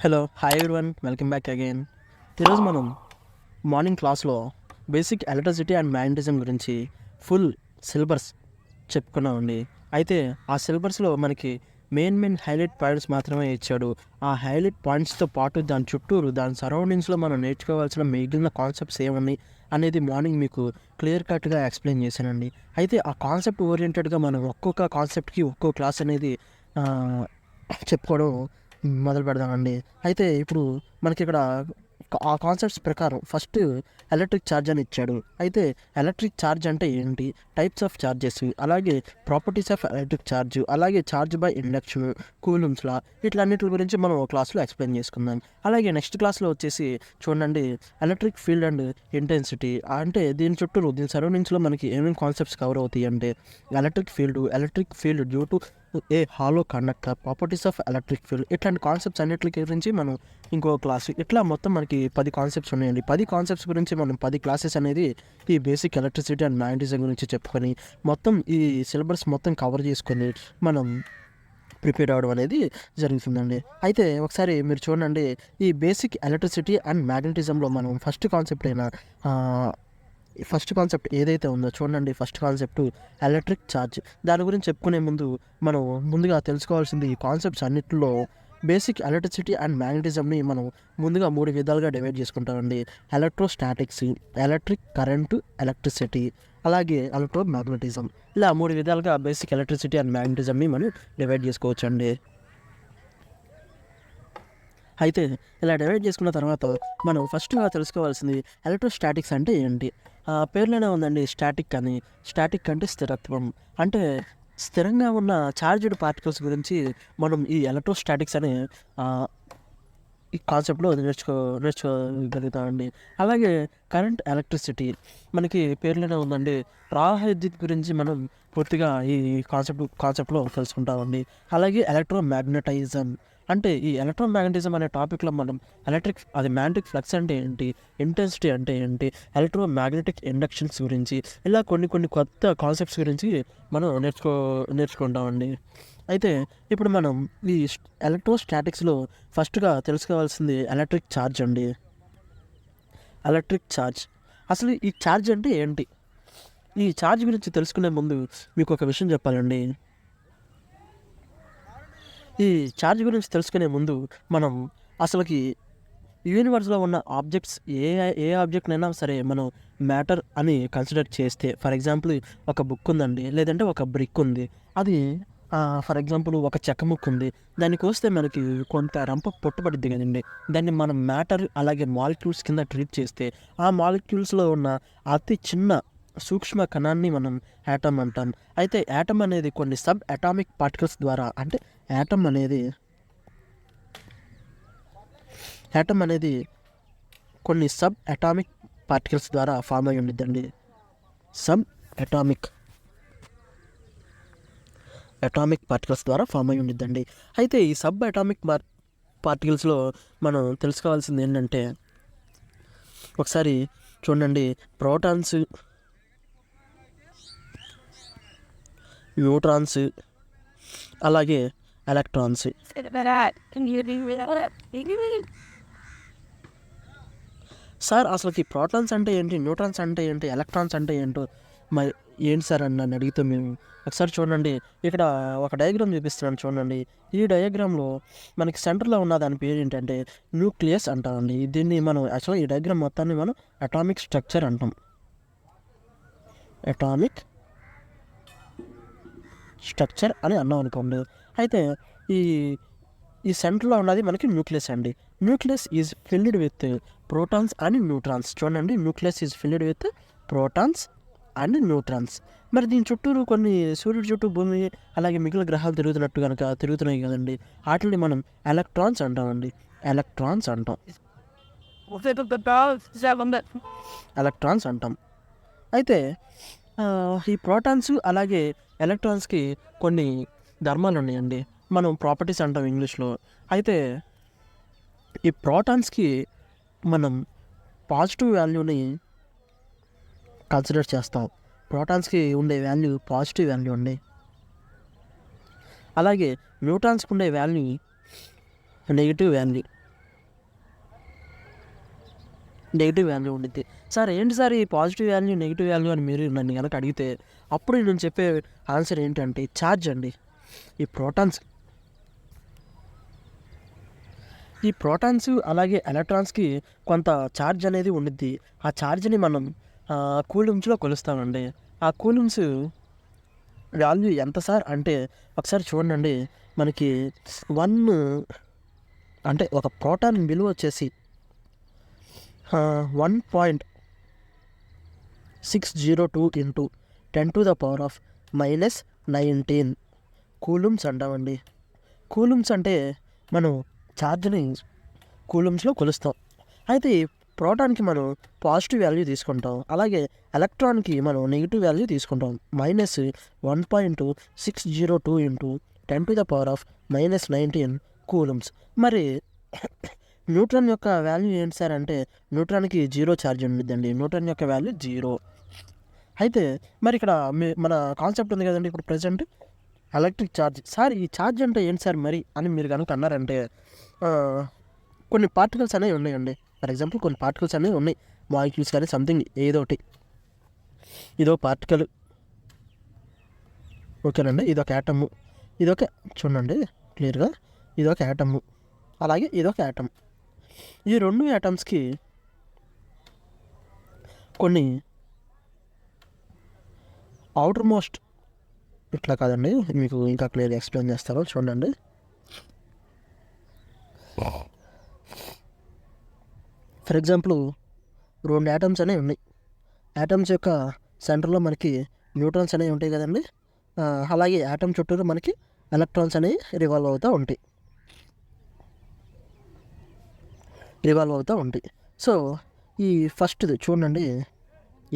Hello hi everyone welcome back again. ఈరోజు మనం morning క్లాస్లో బేసిక్ ఎలక్ట్రిసిటీ అండ్ మ్యాగ్నటిజం గురించి ఫుల్ సిలబస్ చెప్పుకున్నామండి. అయితే ఆ సిలబస్లో మనకి మెయిన్ హైలైట్ పాయింట్స్ మాత్రమే ఇచ్చాడు. ఆ హైలైట్ పాయింట్స్తో పాటు దాని చుట్టూరు దాని సరౌండింగ్స్లో మనం నేర్చుకోవాల్సిన మిగిలిన కాన్సెప్ట్స్ ఏమని అనేది మార్నింగ్ మీకు క్లియర్ కట్గా ఎక్స్ప్లెయిన్ చేశానండి. అయితే ఆ కాన్సెప్ట్ ఓరియంటెడ్గా మనం ఒక్కొక్క కాన్సెప్ట్కి ఒక్కో క్లాస్ అనేది ఆ, చెప్పుకోవడం మొదలు పెడదామండి. అయితే ఇప్పుడు మనకి ఇక్కడ ఆ కాన్సెప్ట్స్ ప్రకారం ఫస్ట్ ఎలక్ట్రిక్ ఛార్జ్ అని ఇచ్చాడు. అయితే ఎలక్ట్రిక్ ఛార్జ్ అంటే ఏంటి, టైప్స్ ఆఫ్ ఛార్జెస్, అలాగే ప్రాపర్టీస్ ఆఫ్ ఎలక్ట్రిక్ ఛార్జ్, అలాగే ఛార్జ్ బై ఇండక్షన్, కూలుమ్స్లా ఇట్లన్నిటి గురించి మనం ఒక క్లాస్లో ఎక్స్ప్లెయిన్ చేసుకుందాం. అలాగే నెక్స్ట్ క్లాస్లో వచ్చేసి చూడండి ఎలక్ట్రిక్ ఫీల్డ్ అండ్ ఇంటెన్సిటీ, అంటే దీని చుట్టూ దీని సరౌండింగ్స్లో మనకి ఏమేమి కాన్సెప్ట్స్ కవర్ అవుతాయి అంటే electric field due to A hollow conductor, properties of electric field, ఇట్లాంటి కాన్సెప్ట్స్ అన్నిటి గురించి మనం ఇంకో క్లాస్, ఇట్లా మొత్తం మనకి 10 కాన్సెప్ట్స్ ఉన్నాయండి. 10 కాన్సెప్ట్స్ గురించి మనం 10 క్లాసెస్ అనేది ఈ బేసిక్ ఎలక్ట్రిసిటీ అండ్ మ్యాగ్నటిజం గురించి చెప్పుకొని మొత్తం ఈ సిలబస్ మొత్తం కవర్ చేసుకొని మనం ప్రిపేర్ అవ్వడం అనేది జరుగుతుందండి. అయితే ఒకసారి మీరు చూడండి, ఈ బేసిక్ ఎలక్ట్రిసిటీ అండ్ మ్యాగ్నటిజంలో మనం ఫస్ట్ కాన్సెప్ట్ ఏదైతే ఉందో చూడండి, ఫస్ట్ కాన్సెప్ట్ ఎలక్ట్రిక్ ఛార్జ్. దాని గురించి చెప్పుకునే ముందు మనం ముందుగా తెలుసుకోవాల్సింది ఈ కాన్సెప్ట్స్ అన్నిటిలో బేసిక్ ఎలక్ట్రిసిటీ అండ్ మ్యాగ్నటిజంని మనం ముందుగా 3 విధాలుగా డివైడ్ చేసుకుంటామండి. ఎలక్ట్రోస్టాటిక్స్, ఎలక్ట్రిక్ కరెంటు, ఎలక్ట్రిసిటీ, అలాగే ఎలక్ట్రోమాగ్నటిజం. ఇలా 3 విధాలుగా బేసిక్ ఎలక్ట్రిసిటీ అండ్ మ్యాగ్నటిజంని మనం డివైడ్ చేసుకోవచ్చు అండి. అయితే ఇలా డివైడ్ చేసుకున్న తర్వాత మనం ఫస్ట్గా తెలుసుకోవాల్సింది ఎలక్ట్రోస్టాటిక్స్ అంటే ఏంటి. పేర్లోనే ఉందండి స్టాటిక్ అని. స్టాటిక్ అంటే స్థిరత్వం, అంటే స్థిరంగా ఉన్న చార్జ్డ్ పార్టికల్స్ గురించి మనం ఈ ఎలక్ట్రోస్టాటిక్స్ అనే ఆ, ఈ కాన్సెప్ట్లో నేర్చుకోగలుగుతామండి. అలాగే కరెంట్ ఎలక్ట్రిసిటీ, మనకి పేర్లోనే ఉందండి ప్రవాహ విద్యుత్ గురించి మనం పూర్తిగా ఈ కాన్సెప్ట్లో తెలుసుకుంటామండి. అలాగే ఎలక్ట్రోమాగ్నటైజం, అంటే ఈ ఎలక్ట్రోమాగ్నటిజం అనే టాపిక్లో మనం మ్యాగ్నెటిక్ ఫ్లక్స్ అంటే ఏంటి, ఇంటెన్సిటీ అంటే ఏంటి, ఎలక్ట్రోమాగ్నెటిక్ ఇండక్షన్స్ గురించి, ఇలా కొన్ని కొత్త కాన్సెప్ట్స్ గురించి మనం నేర్చుకుంటామండి. అయితే ఇప్పుడు మనం ఈ ఎలక్ట్రోస్టాటిక్స్లో ఫస్ట్గా తెలుసుకోవాల్సింది ఎలక్ట్రిక్ ఛార్జ్ అండి. ఎలక్ట్రిక్ ఛార్జ్, అసలు ఈ ఛార్జ్ అంటే ఏంటి? ఈ ఛార్జ్ గురించి తెలుసుకునే ముందు మీకు ఒక విషయం చెప్పాలండి. ఈ ఛార్జ్ గురించి తెలుసుకునే ముందు మనం అసలుకి యూనివర్స్లో ఉన్న ఆబ్జెక్ట్స్ ఏ ఆబ్జెక్ట్నైనా సరే మనం మ్యాటర్ అని కన్సిడర్ చేస్తే, ఫర్ ఎగ్జాంపుల్ ఒక బుక్ ఉందండి, లేదంటే ఒక బ్రిక్ ఉంది, అది ఫర్ ఎగ్జాంపుల్ ఒక చెక్క ముక్క ఉంది, దానికి వస్తే మనకి కొంత రంప పుట్టబడిద్ది కదండి. దాన్ని మనం మ్యాటర్ అలాగే మాలిక్యూల్స్ కింద ట్రీట్ చేస్తే ఆ మాలిక్యూల్స్లో ఉన్న అతి చిన్న సూక్ష్మ కణాన్ని మనం యాటమ్ అంటాం. అయితే యాటమ్ అనేది కొన్ని సబ్ అటామిక్ పార్టికల్స్ ద్వారా, అంటే యాటమ్ అనేది కొన్ని సబ్ అటామిక్ పార్టికల్స్ ద్వారా ఫామ్ అయి ఉండిద్దండి. సబ్ అటామిక్ పార్టికల్స్ ద్వారా ఫామ్ అయి ఉండిద్దండి. అయితే ఈ సబ్ అటామిక్ పార్టికల్స్లో మనం తెలుసుకోవాల్సింది ఏంటంటే, ఒకసారి చూడండి, ప్రోటాన్స్, న్యూట్రాన్స్, అలాగే ఎలక్ట్రాన్స్. సార్ అసలుకి ప్రోటాన్స్ అంటే ఏంటి, న్యూట్రాన్స్ అంటే ఏంటి, ఎలక్ట్రాన్స్ అంటే ఏంటో మరి ఏంటి సార్ అని నన్ను అడిగితే మేము ఒకసారి చూడండి, ఇక్కడ ఒక డయాగ్రామ్ చూపిస్తున్నాను చూడండి. ఈ డయాగ్రామ్లో మనకి సెంటర్లో ఉన్న దాని పేరు ఏంటంటే న్యూక్లియస్ అంటామండి. దీన్ని మనం యాక్చువల్గా ఈ డయాగ్రామ్ మొత్తాన్ని మనం అటామిక్ స్ట్రక్చర్ అంటాం. అటామిక్ స్ట్రక్చర్ అని అన్నాం అనుకోండి. అయితే ఈ ఈ సెంటర్లో ఉన్నది మనకి న్యూక్లియస్ అండి. Nucleus is filled with protons and neutrons. చూడండి, nucleus is filled with protons and neutrons. మరి దీని చుట్టూరు కొన్ని సూర్యుడి చుట్టూ భూమి అలాగే మిగిలిన గ్రహాలు తిరుగుతున్నాయి కదండి, వాటిని మనం ఎలక్ట్రాన్స్ అంటామండి. ఎలక్ట్రాన్స్ అంటాం. అయితే ఈ ప్రోటాన్స్ అలాగే ఎలక్ట్రాన్స్కి కొన్ని ధర్మాలు ఉన్నాయండి, మనం ప్రాపర్టీస్ అంటాం ఇంగ్లీష్లో. అయితే ఈ ప్రోటాన్స్కి మనం పాజిటివ్ వాల్యూని కన్సిడర్ చేస్తాం. ప్రోటాన్స్కి ఉండే వాల్యూ పాజిటివ్ వాల్యూ అండి. అలాగే న్యూట్రాన్స్కి ఉండే value negative value. Negative value ఉండిద్ది. సార్ ఏంటి సార్ ఈ పాజిటివ్ వాల్యూ, నెగిటివ్ వాల్యూ అని మీరు నన్ను గనక అడిగితే అప్పుడు నేను చెప్పే ఆన్సర్ ఏంటంటే ఛార్జ్ అండి. ఈ ప్రోటాన్స్ అలాగే ఎలక్ట్రాన్స్కి కొంత ఛార్జ్ అనేది ఉండిద్ది. ఆ ఛార్జ్ని మనం కూలుమ్స్లో కొలుస్తామండి. ఆ కూలుమ్స్ వాల్యూ ఎంత సార్ అంటే ఒకసారి చూడండి, మనకి 1 అంటే ఒక ప్రోటాన్ విలువ వచ్చేసి 1.602 ఇంటూ 10⁻⁻19 కూలుమ్స్ అంటామండి. కూలుమ్స్ అంటే మనం ఛార్జ్ని కూలుమ్స్లో కొలుస్తాం. అయితే ఈ ప్రోటాన్కి మనం పాజిటివ్ వాల్యూ తీసుకుంటాం, అలాగే ఎలక్ట్రాన్కి మనం నెగిటివ్ వాల్యూ తీసుకుంటాం. -1.602 ఇంటూ 10⁻⁻19 కూలుమ్స్. మరి న్యూట్రాన్ యొక్క వాల్యూ ఏంటి సార్ అంటే న్యూట్రాన్కి 0 ఛార్జ్ ఉండిద్దండి. న్యూట్రాన్ యొక్క వాల్యూ 0. అయితే మరి ఇక్కడ మన కాన్సెప్ట్ ఉంది కదండి ఇప్పుడు ప్రజెంట్ ఎలక్ట్రిక్ ఛార్జ్. సార్ ఈ ఛార్జ్ అంటే ఏంటి సార్ మరి అని మీరు కనుక అన్నారంటే కొన్ని పార్టికల్స్ అనేవి ఉన్నాయండి. ఫర్ ఎగ్జాంపుల్ కొన్ని పార్టికల్స్ అనేవి ఉన్నాయి, మాలిక్యూల్స్ కానీ సంథింగ్ ఏదోటి. ఇదో పార్టికల్, ఓకేనండి. ఇదొక యాటము, ఇదొక చూడండి క్లియర్గా, ఇదొక యాటము, అలాగే ఇదొక యాటమ్. ఈ 2 యాటమ్స్కి కొన్ని అవుటర్ మోస్ట్, ఇట్లా కాదండి మీకు ఇంకా క్లియర్గా ఎక్స్ప్లెయిన్ చేస్తాను చూడండి. ఫర్ ఎగ్జాంపుల్ 2 యాటమ్స్ అనేవి ఉన్నాయి. యాటమ్స్ యొక్క సెంటర్లో మనకి న్యూట్రాన్స్ అనేవి ఉంటాయి కదండి. అలాగే యాటమ్ చుట్టూరు మనకి ఎలక్ట్రాన్స్ అనేవి రివాల్వ్ అవుతూ ఉంటాయి. సో ఈ ఫస్ట్ది చూడండి,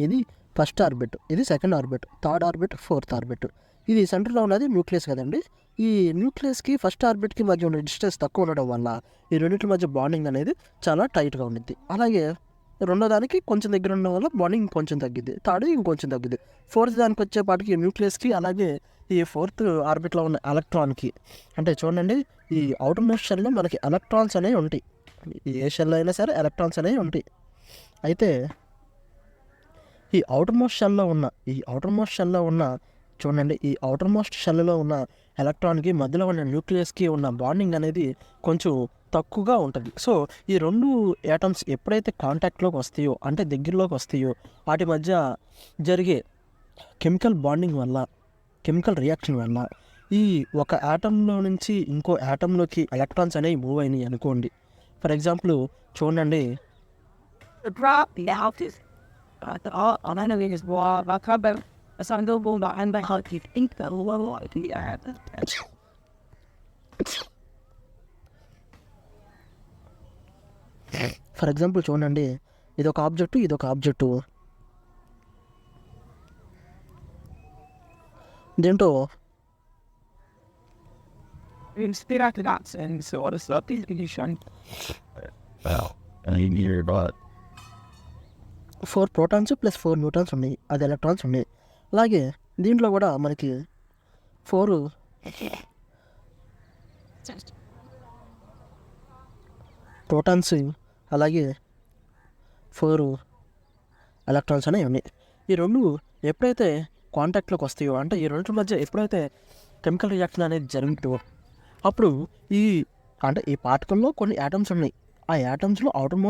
ఇది ఫస్ట్ ఆర్బిట్, ఇది second orbit, third orbit, fourth orbit. ఇది సెంటర్లో ఉన్నది న్యూక్లియస్ కదండి. ఈ న్యూక్లియస్కి ఫస్ట్ ఆర్బిట్కి మధ్య ఉన్న డిస్టెన్స్ తక్కువ ఉండడం వల్ల ఈ రెండింటి మధ్య బాండింగ్ అనేది చాలా టైట్గా ఉండిద్ది. అలాగే రెండో దానికి కొంచెం దగ్గర ఉండడం వల్ల బాండింగ్ కొంచెం తగ్గిద్ది, థర్డ్ ఇంకొంచెం తగ్గిద్ది. ఫోర్త్ దానికి వచ్చేపాటికి న్యూక్లియస్కి అలాగే ఈ ఫోర్త్ ఆర్బిట్లో ఉన్న ఎలక్ట్రాన్కి, అంటే చూడండి ఈ అవుటర్ మోస్ట్ షెల్లో మనకి ఎలక్ట్రాన్స్ అనేవి ఉంటాయి. ఏ షెల్లో అయినా సరే ఎలక్ట్రాన్స్ అనేవి ఉంటాయి. అయితే ఈ అవుటర్ మోస్ట్ షెల్లో ఉన్న చూడండి, ఈ అవుటర్ మోస్ట్ షెల్లో ఉన్న ఎలక్ట్రాన్కి మధ్యలో ఉన్న న్యూక్లియస్కి ఉన్న బాండింగ్ అనేది కొంచెం తక్కువగా ఉంటుంది. సో ఈ 2 యాటమ్స్ ఎప్పుడైతే కాంటాక్ట్లోకి వస్తాయో, అంటే దగ్గరలోకి వస్తాయో, వాటి మధ్య జరిగే కెమికల్ బాండింగ్ వల్ల, కెమికల్ రియాక్షన్ వల్ల ఈ ఒక యాటంలో నుంచి ఇంకో యాటంలోకి ఎలక్ట్రాన్స్ అనేవి మూవ్ అయినాయి అనుకోండి. ఫర్ ఎగ్జాంపుల్ చూడండి, ఫర్ ఎగ్జాంపుల్ చూడండి, ఇదొక ఆబ్జెక్టు, ఇదొక ఆబ్జెక్టు. దీంట్లో ఫోర్ ప్రోటాన్స్ ప్లస్ 4 న్యూట్రాన్స్ ఉన్నాయి, అది ఎలక్ట్రాన్స్ ఉన్నాయి. అలాగే దీంట్లో కూడా మనకి 4 ప్రోటాన్స్ అలాగే 4 ఎలక్ట్రాన్స్ అనేవి ఉన్నాయి. ఈ 2 ఎప్పుడైతే కాంటాక్ట్లోకి వస్తాయో, అంటే ఈ 2 మధ్య ఎప్పుడైతే కెమికల్ రియాక్షన్ అనేది జరుగుతుందో అప్పుడు ఈ పార్టికల్లో కొన్ని యాటమ్స్ ఉన్నాయి. ఆ యాటమ్స్లో అవుటర్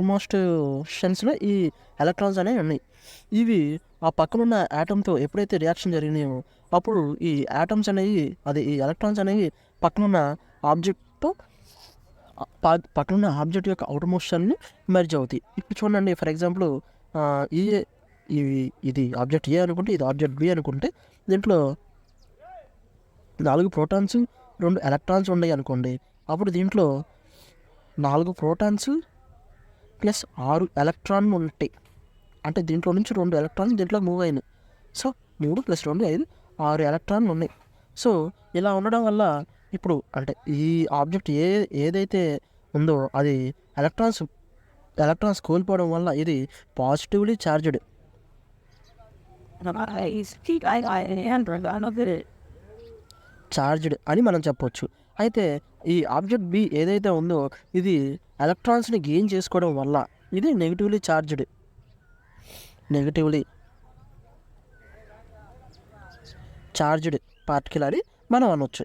మోస్ట్ షెల్స్లో ఈ ఎలక్ట్రాన్స్ అనేవి ఉన్నాయి. ఇవి ఆ పక్కనున్న యాటమ్తో ఎప్పుడైతే రియాక్షన్ జరిగినాయో అప్పుడు ఈ యాటమ్స్ అనేవి, ఈ ఎలక్ట్రాన్స్ అనేవి పక్కనున్న ఆబ్జెక్ట్ యొక్క అవుటర్ మోస్ట్ షెల్ని మెర్జ్ అవుతాయి. ఇప్పుడు చూడండి, ఫర్ ఎగ్జాంపుల్ ఇది ఆబ్జెక్ట్ ఏ అనుకుంటే, ఇది ఆబ్జెక్ట్ బి అనుకుంటే, దీంట్లో 4 ప్రోటాన్స్ 2 ఎలక్ట్రాన్స్ ఉన్నాయి అనుకోండి. అప్పుడు దీంట్లో 4 ప్రోటాన్స్ ప్లస్ 6 ఎలక్ట్రాన్లు ఉంటాయి. అంటే దీంట్లో నుంచి 2 ఎలక్ట్రాన్స్ దీంట్లో మూవ్ అయినాయి. సో 3 + 2 5, 6 ఎలక్ట్రాన్లు ఉన్నాయి. సో ఇలా ఉండడం వల్ల ఇప్పుడు ఈ ఆబ్జెక్ట్ ఏదైతే ఉందో అది ఎలక్ట్రాన్స్ కోల్పోవడం వల్ల ఇది పాజిటివ్లీ ఛార్జ్డ్. చార్జ్డ్ అని మనం చెప్పొచ్చు. అయితే ఈ ఆబ్జెక్ట్ బి ఏదైతే ఉందో ఇది ఎలక్ట్రాన్స్ని గెయిన్ చేసుకోవడం వల్ల ఇది నెగిటివ్లీ చార్జ్డ్ పార్టికల్ అని మనం అనొచ్చు.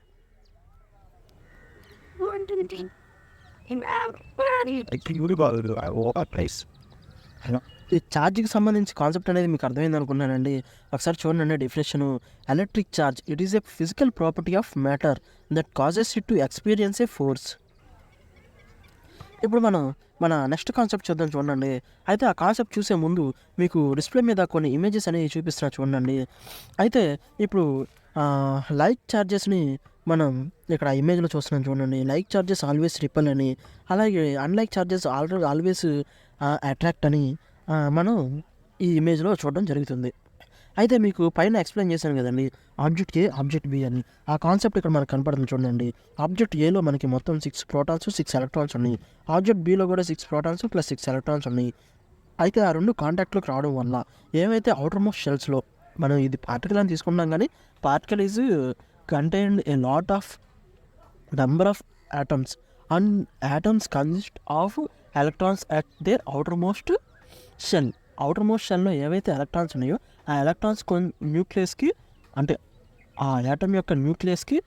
ఈ ఛార్జ్కి సంబంధించి కాన్సెప్ట్ అనేది మీకు అర్థమైంది అనుకున్నానండి. ఒకసారి చూడండి definition. Electric charge it is a physical property of matter that causes it to experience A force. ఇప్పుడు మనం మన నెక్స్ట్ కాన్సెప్ట్ చూద్దాం చూడండి. అయితే ఆ కాన్సెప్ట్ చూసే ముందు మీకు డిస్ప్లే మీద కొన్ని ఇమేజెస్ అనేవి చూపిస్తున్నా చూడండి. అయితే ఇప్పుడు లైక్ ఛార్జెస్ని మనం ఇక్కడ ఇమేజ్లో చూస్తున్నాం చూడండి. లైక్ ఛార్జెస్ ఆల్వేస్ రిపల్ అని, అలాగే అన్లైక్ ఛార్జెస్ ఆల్వేస్ అట్రాక్ట్ అని మనం ఈ ఇమేజ్లో చూడడం జరుగుతుంది. అయితే మీకు పైన ఎక్స్ప్లెయిన్ చేశాను కదండి, ఆబ్జెక్ట్ ఏ ఆబ్జెక్ట్ బి అని. ఆ కాన్సెప్ట్ ఇక్కడ మనకు కనపడుతుంది చూడండి. ఆబ్జెక్ట్ ఏలో మనకి మొత్తం 6 ప్రోటాన్స్ 6 ఎలక్ట్రాన్స్ ఉన్నాయి. ఆబ్జెక్ట్ బిలో కూడా 6 ప్రోటాన్స్ ప్లస్ 6 ఎలక్ట్రాన్స్ ఉన్నాయి. అయితే ఆ రెండు కాంటాక్ట్లోకి రావడం వల్ల ఏవైతే అవుటర్ మోస్ట్ షెల్స్లో మనం ఇది పార్టికల్ అని తీసుకున్నాం, కానీ particle is contained a lot of number of atoms and atoms consist of electrons at their outermost shell. Outermost షెల్లో ఏవైతే ఎలక్ట్రాన్స్ ఉన్నాయో ఆ ఎలక్ట్రాన్స్ న్యూక్లియస్కి, అంటే ఆ యాటమ్ యొక్క న్యూక్లియస్కి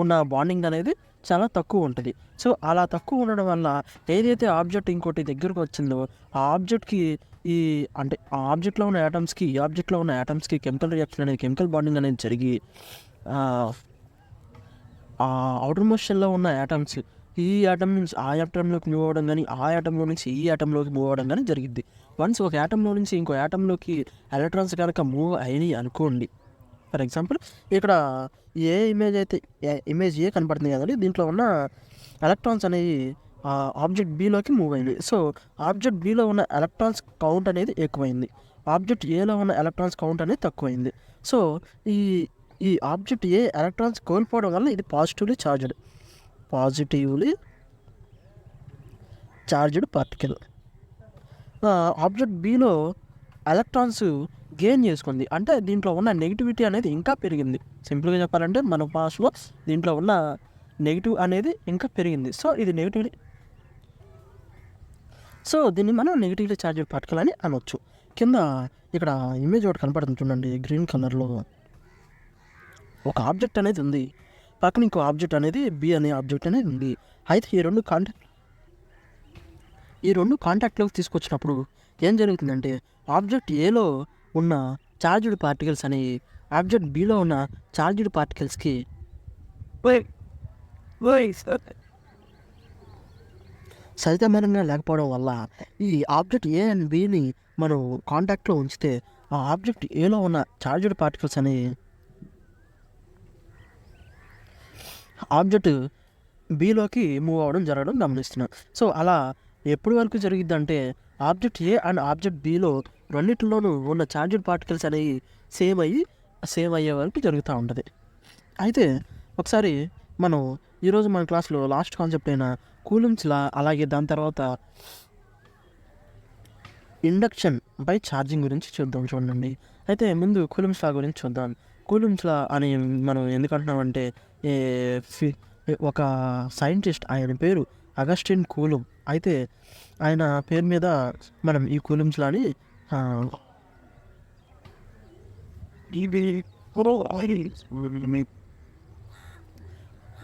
ఉన్న బాండింగ్ అనేది చాలా తక్కువ ఉంటుంది. సో అలా తక్కువ ఉండడం వల్ల ఏదైతే ఆబ్జెక్ట్ ఇంకోటి దగ్గరకు వచ్చిందో ఆ ఆబ్జెక్ట్కి అంటే ఆ ఆబ్జెక్ట్లో ఉన్న యాటమ్స్కి ఈ ఆబ్జెక్ట్లో ఉన్న యాటమ్స్కి కెమికల్ రియాక్షన్ అనేది, కెమికల్ బాండింగ్ అనేది జరిగి ఆ అవుటర్ మోషన్లో ఉన్న యాటమ్స్ ఈ యాటమ్ నుంచి ఆ యాటంలోకి మూవ్ అవ్వడం కానీ, ఆ యాటంలో నుంచి ఈ యాటంలోకి మూవ్ అవ్వడం కానీ జరిగింది. వన్స్ ఒక యాటంలో నుంచి ఇంకో యాటంలోకి ఎలక్ట్రాన్స్ కనుక మూవ్ అయినాయి అనుకోండి. ఫర్ ఎగ్జాంపుల్ ఇక్కడ ఏ ఇమేజ్ ఏ కనపడుతుంది కదండి, దీంట్లో ఉన్న ఎలక్ట్రాన్స్ అనేవి ఆబ్జెక్ట్ బిలోకి మూవ్ అయింది. సో ఆబ్జెక్ట్ బిలో ఉన్న ఎలక్ట్రాన్స్ కౌంట్ అనేది ఎక్కువైంది, ఆబ్జెక్ట్ ఏలో ఉన్న ఎలక్ట్రాన్స్ కౌంట్ అనేది తక్కువైంది. సో ఈ ఆబ్జెక్ట్ ఏ ఎలక్ట్రాన్స్ కోల్పోవడం వల్ల ఇది positively charged particle. Object below electrons gain చేసుకుంది, అంటే దీంట్లో ఉన్న నెగిటివిటీ అనేది ఇంకా పెరిగింది. సింపుల్గా చెప్పాలంటే మన భాషలో దీంట్లో ఉన్న నెగిటివ్ అనేది ఇంకా పెరిగింది. సో ఇది నెగిటివ్లీ, సో దీన్ని మనం నెగిటివ్లీ చార్జ్డ్ పార్టికల్ అని అనొచ్చు. కింద ఇక్కడ ఇమేజ్ ఒకటి కనపడుతుంది చూడండి, గ్రీన్ కలర్లో ఒక ఆబ్జెక్ట్ అనేది ఉంది, పక్కన ఇంకో ఆబ్జెక్ట్ అనేది బి అనే ఆబ్జెక్ట్ అనేది ఉంది. అయితే ఈ రెండు కాంటాక్ట్లోకి తీసుకొచ్చినప్పుడు ఏం జరుగుతుందంటే ఆబ్జెక్ట్ ఏలో ఉన్న చార్జ్డ్ పార్టికల్స్ అని ఆబ్జెక్ట్ బిలో ఉన్న చార్జ్డ్ పార్టికల్స్కి సరితమనంగా లేకపోవడం వల్ల ఈ ఆబ్జెక్ట్ ఏ అండ్ బిని మనం కాంటాక్ట్లో ఉంచితే ఆ ఆబ్జెక్ట్ ఏలో ఉన్న చార్జ్డ్ పార్టికల్స్ అని ఆబ్జెక్ట్ బిలోకి మూవ్ అవ్వడం జరగడం గమనిస్తున్నాం. సో అలా ఎప్పటి వరకు జరిగిద్దంటే ఆబ్జెక్ట్ ఏ అండ్ ఆబ్జెక్ట్ బిలో రెండింటిలోనూ ఉన్న చార్జ్డ్ పార్టికల్స్ అనేవి సేమ్ అయ్యే వరకు జరుగుతూ ఉంటుంది. అయితే ఒకసారి మనం ఈరోజు మన క్లాస్లో లాస్ట్ కాన్సెప్ట్ అయిన కూలుంబ్స్ లా, అలాగే దాని తర్వాత ఇండక్షన్ బై ఛార్జింగ్ గురించి చూద్దాం చూడండి. అయితే ముందు కూలుంబ్స్ లా గురించి చూద్దాం. కూలుంబ్స్ లా అని మనం ఎందుకంటున్నామంటే ఒక సైంటిస్ట్, ఆయన పేరు అగస్టిన్ కూలుంబ్. అయితే ఆయన పేరు మీద మనం ఈ కూలుంబ్స్ లాని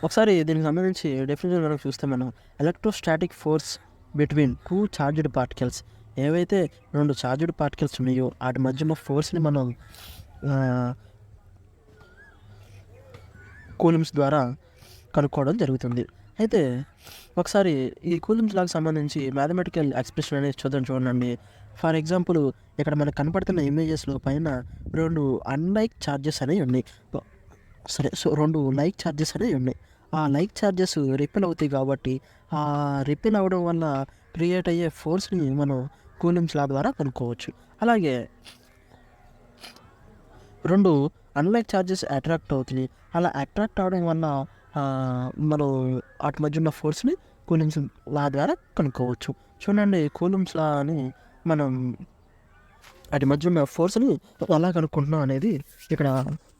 ఒకసారి దీనికి సంబంధించి డెఫినేషన్ మనం చూస్తే మనం electrostatic force between two charged particles, ఏవైతే రెండు చార్జ్డ్ పార్టికల్స్ ఉన్నాయో వాటి మధ్య ఉన్న ఫోర్స్ని మనం కూలుంబ్స్ ద్వారా కనుక్కోవడం జరుగుతుంది. అయితే ఒకసారి ఈ కూలుంబ్స్ లాకి సంబంధించి మ్యాథమెటికల్ ఎక్స్ప్రెషన్ అనేది చూడండి. ఫర్ ఎగ్జాంపుల్ ఇక్కడ మనకు కనపడుతున్న ఇమేజెస్లో పైన రెండు అన్లైక్ ఛార్జెస్ అనేవి ఉన్నాయి. సరే, సో రెండు లైక్ ఛార్జెస్ అనేవి ఉన్నాయి. ఆ లైక్ ఛార్జెస్ రిపెల్ అవుతాయి కాబట్టి ఆ రిపెల్ అవ్వడం వల్ల క్రియేట్ అయ్యే ఫోర్స్ని మనం కూలుంబ్స్ లా ద్వారా కనుక్కోవచ్చు. అలాగే రెండు అన్లైక్ ఛార్జెస్ అట్రాక్ట్ అవుతుంది, అలా అట్రాక్ట్ అవడం వల్ల మనం వాటి మధ్య ఉన్న ఫోర్స్ని కూలుంబ్స్ లా ద్వారా కనుక్కోవచ్చు. చూడండి, కూలుంబ్స్ లా అని మనం వాటి మధ్య ఉన్న ఫోర్స్ని ఎలా కనుక్కుంటున్నాం అనేది ఇక్కడ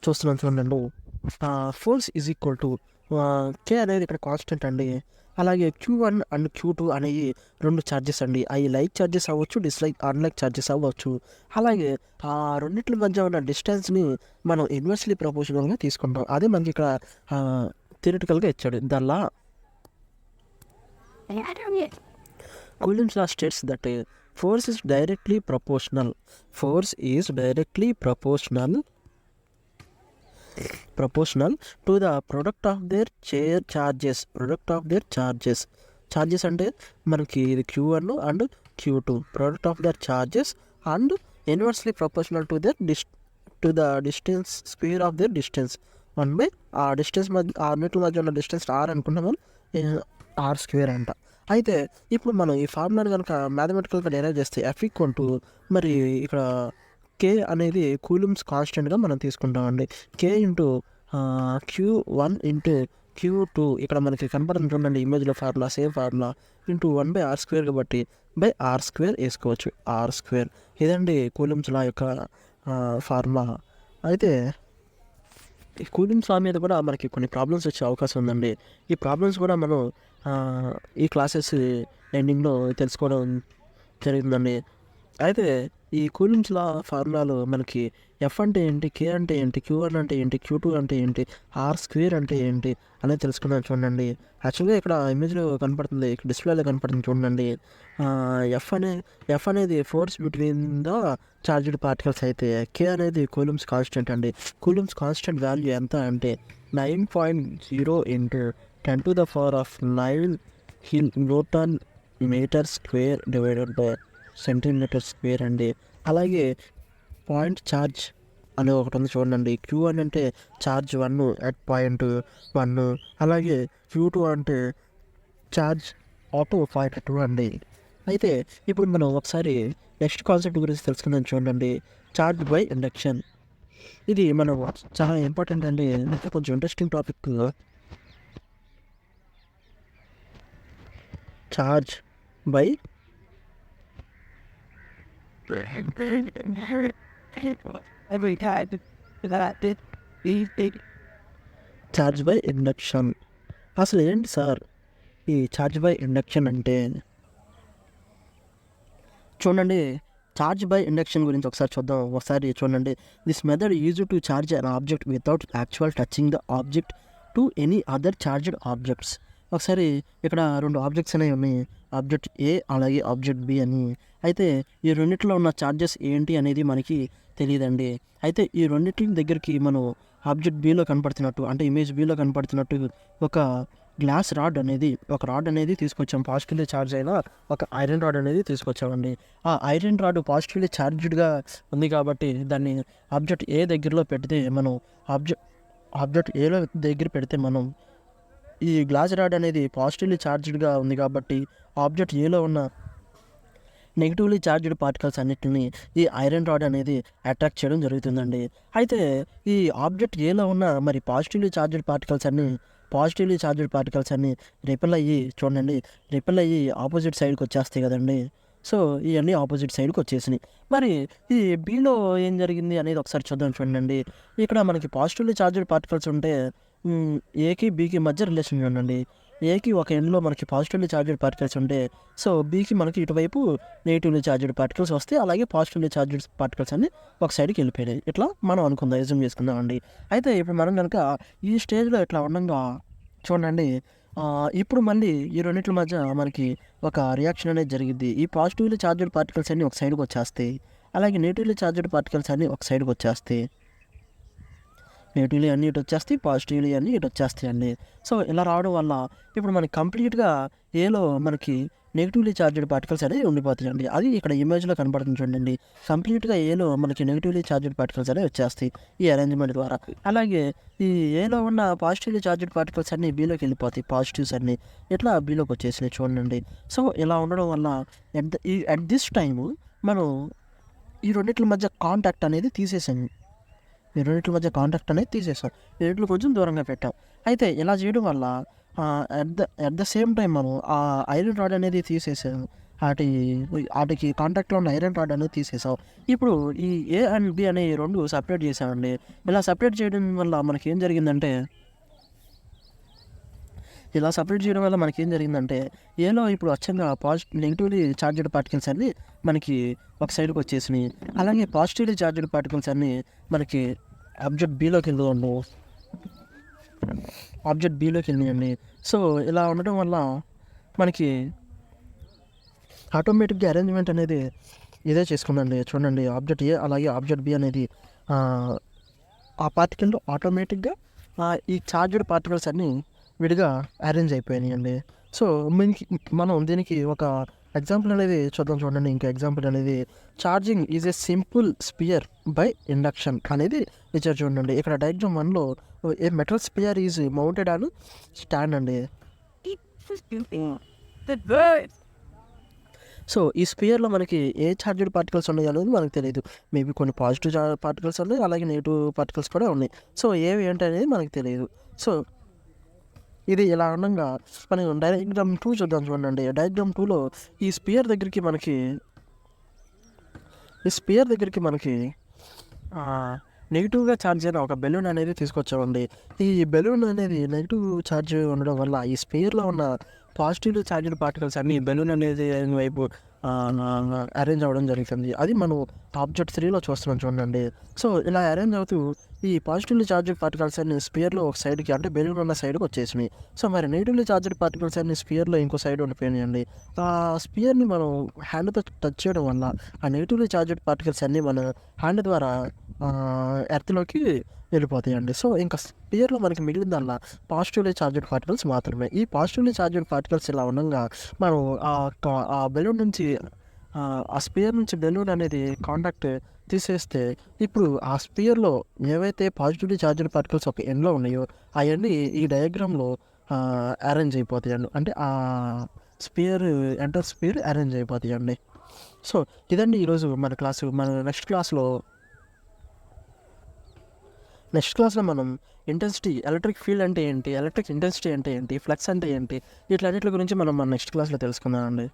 చూస్తున్నాం చూడండి. ఫోర్స్ ఈజ్ ఈక్వల్ టు కే అనేది ఇక్కడ కాన్స్టెంట్ అండి. అలాగే Q1 అండ్ Q2 అనేవి 2 ఛార్జెస్ అండి. అవి లైక్ ఛార్జెస్ అవ్వచ్చు, అన్లైక్ ఛార్జెస్ అవ్వచ్చు. అలాగే ఆ రెండిట్ల మధ్య ఉన్న డిస్టెన్స్ని మనం ఇన్వర్స్లీ ప్రపోర్షనల్గా తీసుకుంటాం. అదే మనకి ఇక్కడ థియరిటికల్గా ఇచ్చాడు. దల్లా Coulomb's law states that force is directly proportional. Force is directly proportional to the product of their charges. Charges అంటే మనకి ఇది Q1 and Q2. Product of their charges and inversely proportional to the distance, square of their distance. 1 by ఆ distance మధ్య ఆ రెండింటి మధ్య ఉన్న distance r అనుకున్నాం మనం, r² అంట. అయితే ఇప్పుడు మనం ఈ ఫార్ములాని కనుక మ్యాథమెటికల్గా డెరైవ్ చేస్తే F ఈక్వల్ టు మరి ఇక్కడ కే అనేది కూలుమ్స్ కాన్స్టెంట్గా మనం తీసుకుంటామండి. కే ఇంటూ Q1 ఇంటూ Q2 ఇక్కడ మనకి కనపడుతుంది చూడండి ఇమేజ్లో formula, same formula, into 1/r² కాబట్టి r² వేసుకోవచ్చు. r². ఇదండి కూలుమ్స్ లా యొక్క ఫార్ములా. అయితే ఈ కూలింగ్ లా మీద కూడా మనకి కొన్ని ప్రాబ్లమ్స్ వచ్చే అవకాశం ఉందండి. ఈ ప్రాబ్లమ్స్ కూడా మనం ఈ క్లాసెస్ ఎండింగ్లో తెలుసుకోవడం జరుగుతుందండి. అయితే ఈ కూలింగ్స్ లా ఫార్ములాలో మనకి ఎఫ్ అంటే ఏంటి, కే అంటే ఏంటి, Q1 అంటే ఏంటి, Q2 అంటే ఏంటి, r² అంటే ఏంటి అనేది తెలుసుకున్నాను చూడండి. యాక్చువల్గా ఇక్కడ ఇమేజ్లో కనపడుతుంది, ఇక్కడ డిస్ప్లేలో కనపడుతుంది చూడండి. ఎఫ్ అనేది force between the charged particles అయితే కే అనేది కూలుమ్స్ కాన్స్టెంట్ అండి. కూలుమ్స్ కాన్స్టెంట్ వాల్యూ ఎంత అంటే 9.0 into 10⁻⁹ newton metre square divided by centimetre square అండి. అలాగే పాయింట్ ఛార్జ్ అని ఒకటి ఉంది చూడండి. Q1 అంటే ఛార్జ్ 1 అట్ పాయింట్ 1, అలాగే Q2 అంటే ఛార్జ్ ఆటో పాయింట్ 2 అండి. అయితే ఇప్పుడు మనం ఒకసారి నెక్స్ట్ కాన్సెప్ట్ గురించి తెలుసుకుందాం చూడండి. Charge by induction. ఇది మనం చాలా ఇంపార్టెంట్ అండి, కొంచెం interesting topic. Charge by induction. అసలు ఏంటి సార్ ఈ ఛార్జ్ బై ఇండక్షన్ అంటే? చూడండి, ఛార్జ్ బై ఇండక్షన్ గురించి ఒకసారి చూద్దాం. ఒకసారి చూడండి. This method use to charge an object without actual touching the object to any other charged objects. ఒకసారి ఇక్కడ 2 ఆబ్జెక్ట్స్ అనేవి ఉన్నాయి, ఆబ్జెక్ట్ ఏ అలాగే ఆబ్జెక్ట్ బి అని. అయితే ఈ రెండిట్లో ఉన్న ఛార్జెస్ ఏంటి అనేది మనకి తెలియదండి. అయితే ఈ రెండింటి దగ్గరికి మనం ఆబ్జెక్ట్ బిలో కనపడుతున్నట్టు, అంటే ఇమేజ్ బిలో కనపడుతున్నట్టు ఒక రాడ్ అనేది తీసుకొచ్చాం. పాజిటివ్లీ ఛార్జ్ అయిన ఒక ఐరన్ రాడ్ అనేది తీసుకొచ్చామండి. ఆ ఐరన్ రాడ్ పాజిటివ్లీ ఛార్జ్డ్గా ఉంది కాబట్టి దాన్ని ఆబ్జెక్ట్ ఏ దగ్గరలో పెడితే మనం ఆబ్జెక్ట్ ఏలో దగ్గర పెడితే మనం ఈ గ్లాస్ రాడ్ అనేది పాజిటివ్లీ ఛార్జ్డ్గా ఉంది కాబట్టి ఆబ్జెక్ట్ ఏలో ఉన్న నెగిటివ్లీ ఛార్జ్డ్ పార్టికల్స్ అన్నిటిని ఈ ఐరన్ రాడ్ అనేది అట్రాక్ట్ చేయడం జరుగుతుందండి. అయితే ఈ ఆబ్జెక్ట్ ఏలో ఉన్న మరి పాజిటివ్లీ ఛార్జ్డ్ పార్టికల్స్ అన్నీ రిపెల్ అయ్యి ఆపోజిట్ సైడ్కి వచ్చేస్తాయి కదండి. సో ఇవన్నీ ఆపోజిట్ సైడ్కి వచ్చేసినాయి. మరి ఈ బీలో ఏం జరిగింది అనేది ఒకసారి చూడండి. ఇక్కడ మనకి పాజిటివ్లీ ఛార్జ్డ్ పార్టికల్స్ ఉంటే ఏకి బీకి మధ్య రిలేషన్ చూడండి. ఏకి ఒక ఎండ్లో మనకి పాజిటివ్లీ ఛార్జ్డ్ పార్టికల్స్ ఉంటే, సో బీకి మనకి ఇటువైపు నెగిటివ్లీ ఛార్జ్డ్ పార్టికల్స్ వస్తే, అలాగే పాజిటివ్లీ ఛార్జ్డ్ పార్టికల్స్ అన్ని ఒక సైడ్కి వెళ్ళిపోయాయి. ఇట్లా మనం అనుకుందాం, ఎజ్యూమ్ చేసుకుందాం అండి. అయితే ఇప్పుడు మనం కనుక ఈ స్టేజ్లో ఇట్లా ఉండగా చూడండి, ఇప్పుడు మళ్ళీ ఈ రెండింటి మధ్య మనకి ఒక రియాక్షన్ అనేది జరిగింది. ఈ పాజిటివ్లీ ఛార్జ్డ్ పార్టికల్స్ అన్నీ ఒక సైడ్కి వచ్చేస్తాయి, అలాగే నెగిటివ్లీ ఛార్జ్డ్ పార్టికల్స్ అన్నీ ఒక సైడ్కి వచ్చేస్తాయి. నెగిటివ్లీ అన్నీ ఇటు వచ్చేస్తాయి, పాజిటివ్లీ అన్నీ ఇటు వచ్చేస్తాయి అండి. సో ఇలా రావడం వల్ల ఇప్పుడు మనకి కంప్లీట్గా ఏలో మనకి నెగిటివ్లీ ఛార్జ్డ్ పార్టికల్స్ అనేవి ఉండిపోతాయండి. అది ఇక్కడ ఇమేజ్లో కనపడుతుంది చూడండి. కంప్లీట్గా ఏలో మనకి నెగిటివ్లీ ఛార్జ్డ్ పార్టికల్స్ అనేవి వచ్చేస్తాయి ఈ అరేంజ్మెంట్ ద్వారా. అలాగే ఈ ఏలో ఉన్న పాజిటివ్లీ ఛార్జ్డ్ పార్టికల్స్ అన్నీ బీలోకి వెళ్ళిపోతాయి, పాజిటివ్స్ అన్నీ ఇట్లా బీలోకి వచ్చేసినాయి చూడండి. సో ఇలా ఉండడం వల్ల అట్ దిస్ టైము మనం ఈ రెండింటి మధ్య కాంటాక్ట్ అనేది తీసేసాం. ఈ రెండింటి మధ్య కాంటాక్ట్ అనేది తీసేసాం, ఈ రెండింటిని కొంచెం దూరంగా పెట్టాం. అయితే ఇలా చేయడం వల్ల అట్ ద సేమ్ టైం మనం ఆ ఐరన్ రాడ్ అనేది తీసేసాము. వాటికి కాంటాక్ట్లో ఉన్న ఐరన్ రాడ్ అనేది తీసేసాం. ఇప్పుడు ఈ ఏ అండ్ బి అనే 2 సెపరేట్ చేసామండి. ఇలా సెపరేట్ చేయడం వల్ల మనకేం జరిగిందంటే ఏలో ఇప్పుడు అచ్చంగా నెగిటివ్లీ చార్జ్డ్ పార్టికల్స్ అన్నీ మనకి ఒక సైడ్కి వచ్చేసినాయి. అలాగే పాజిటివ్లీ చార్జ్డ్ పార్టికల్స్ అన్నీ మనకి ఆబ్జెక్ట్ బీలోకి వెళ్ళినాయండి. సో ఇలా ఉండడం వల్ల మనకి ఆటోమేటిక్గా అరేంజ్మెంట్ అనేది ఇదే చేసుకుందండి. చూడండి, ఆబ్జెక్ట్ ఏ అలాగే ఆబ్జెక్ట్ బి అనేది ఆ పార్టికల్లో ఆటోమేటిక్గా ఈ చార్జ్డ్ పార్టికల్స్ అన్నీ విడిగా అరేంజ్ అయిపోయినాయండి. సో మనం దీనికి ఒక ఎగ్జాంపుల్ అనేది చూడండి. ఇంకా ఎగ్జాంపుల్ అనేది charging is a simple sphere by induction అనేది ఇచ్చారు చూడండి. ఇక్కడ డయాగ్రామ్ 1లో a metal sphere is mounted on stand అండి. సో ఈ స్పియర్లో మనకి ఏ ఛార్జ్డ్ పార్టికల్స్ ఉన్నాయి అనేది మనకు తెలియదు. మేబీ కొన్ని పాజిటివ్ పార్టికల్స్ ఉన్నాయి, అలాగే నెగిటివ్ పార్టికల్స్ కూడా ఉన్నాయి. సో ఏవి ఏంటి అనేది మనకు తెలియదు. సో ఇది ఇలా ఉండగా మనం డయాగ్రామ్ 2 చూద్దాం చూడండి. డయాగ్రామ్ 2లో ఈ స్పియర్ దగ్గరికి మనకి నెగిటివ్గా ఛార్జ్ అయిన ఒక బెలూన్ అనేది తీసుకొచ్చామండి. ఈ బెలూన్ అనేది నెగిటివ్ ఛార్జ్ ఉండడం వల్ల ఈ స్పియర్లో ఉన్న పాజిటివ్ ఛార్జ్డ్ పార్టికల్స్ అన్నీ బెలూన్ అనేది వైపు అరేంజ్ అవ్వడం జరుగుతుంది. అది మనం ఆబ్జెక్ట్ 3లో చూస్తున్నాం చూడండి. సో ఇలా అరేంజ్ అవుతూ ఈ పాజిటివ్లీ చార్జ్డ్ పార్టికల్స్ అన్ని స్పియర్లో ఒక సైడ్కి, అంటే బెలూన్ ఉన్న సైడ్కి వచ్చేసినాయి. సో మరి నెగిటివ్లీ చార్జ్డ్ పార్టికల్స్ అన్ని స్పియర్లో ఇంకో సైడ్ ఉండిపోయినాయండి. ఆ స్పియర్ని మనం హ్యాండ్తో టచ్ చేయడం వల్ల ఆ నెగిటివ్లీ చార్జ్డ్ పార్టికల్స్ అన్నీ మన హ్యాండ్ ద్వారా ఎర్త్లోకి వెళ్ళిపోతాయండి. సో ఇంకా స్పియర్లో మనకి మిగిలిందల్లా పాజిటివ్లీ చార్జ్డ్ పార్టికల్స్ మాత్రమే. ఈ పాజిటివ్లీ చార్జ్డ్ పార్టికల్స్ ఇలా ఉండగా మనం ఆ బెలూన్ నుంచి ఆ స్పియర్ నుంచి బెలూన్ అనేది కాంటాక్ట్ తీసేస్తే ఇప్పుడు ఆ స్పియర్లో ఏవైతే పాజిటివ్లీ చార్జ్డ్ పార్టికల్స్ ఒక ఎండ్లో ఉన్నాయో అవన్నీ ఈ డయాగ్రామ్లో అరేంజ్ అయిపోతాయండి. అంటే ఆ స్పియర్ అరేంజ్ అయిపోతాయండి. సో ఇదండి ఈరోజు మన క్లాసు. మన నెక్స్ట్ క్లాస్లో మనం ఇంటెన్సిటీ, ఎలక్ట్రిక్ ఫీల్డ్ అంటే ఏంటి, ఎలక్ట్రిక్ ఇంటెన్సిటీ అంటే ఏంటి, ఫ్లక్స్ అంటే ఏంటి, వీటన్నిటి గురించి మనం మన నెక్స్ట్ క్లాస్లో తెలుసుకుందామండి.